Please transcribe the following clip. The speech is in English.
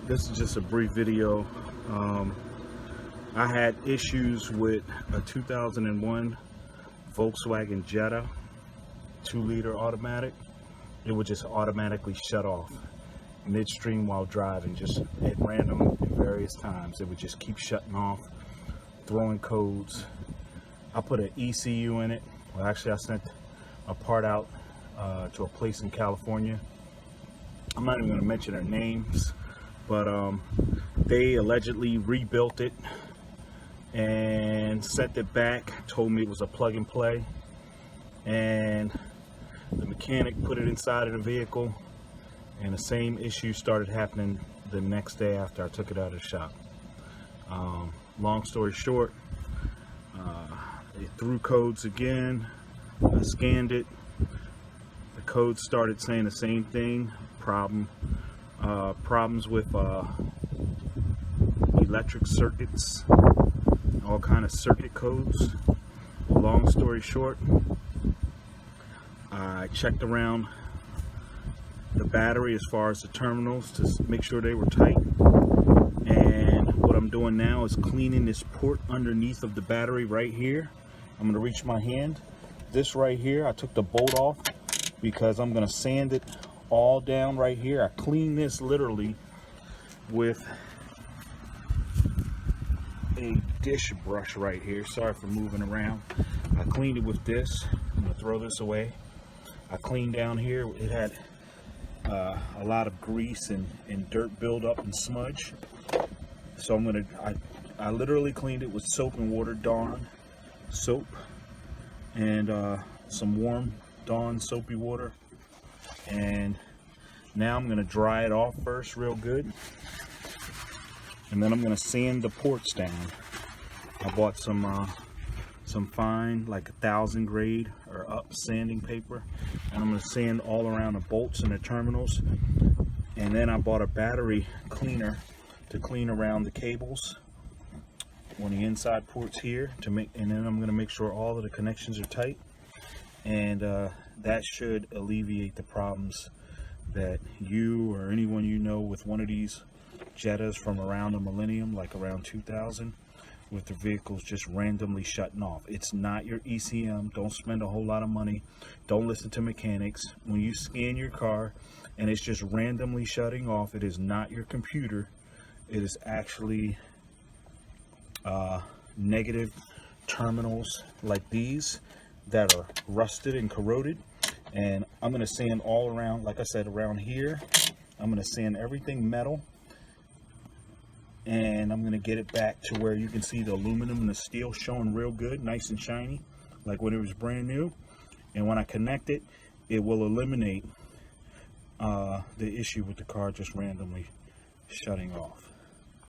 This is just a brief video. I had issues with a 2001 Volkswagen Jetta 2-liter automatic. It would just automatically shut off midstream while driving, just at random at various times. It would just keep shutting off, throwing codes. I put an ECU in it. Well, actually I sent a part out to a place in California. I'm not even going to mention their names, but they allegedly rebuilt it and sent it back, told me it was a plug and play, and the mechanic put it inside of the vehicle, and the same issue started happening the next day after I took it out of the shop. Long story short, it threw codes again. I scanned it. The codes started saying the same thing. Problems with electric circuits, all kind of circuit codes. Long story short, I checked around the battery as far as the terminals to make sure they were tight, and what I'm doing now is cleaning this port underneath of the battery right here. I'm going to reach my hand. This right here, I took the bolt off because I'm going to sand it all down right here. I cleaned this literally with a dish brush right here. Sorry for moving around. I cleaned it with this. I'm going to throw this away. I cleaned down here. It had a lot of grease and dirt buildup and smudge. So I literally cleaned it with soap and water, Dawn soap, and some warm Dawn soapy water. And now I'm going to dry it off first real good, and then I'm going to sand the ports down. I bought some fine, like 1000 grade or up sanding paper, and I'm going to sand all around the bolts and the terminals. And then I bought a battery cleaner to clean around the cables on the inside ports here and then I'm going to make sure all of the connections are tight, and that should alleviate the problems that you or anyone you know with one of these Jettas from around the millennium, like around 2000, with the vehicles just randomly shutting off. It's not your ECM. Don't spend a whole lot of money. Don't listen to mechanics. When you scan your car and it's just randomly shutting off, it is not your computer. It is actually negative terminals like these that are rusted and corroded. And I'm going to sand all around, like I said, around here. I'm going to sand everything metal, and I'm going to get it back to where you can see the aluminum and the steel showing real good, nice and shiny, like when it was brand new. And when I connect it, it will eliminate the issue with the car just randomly shutting off.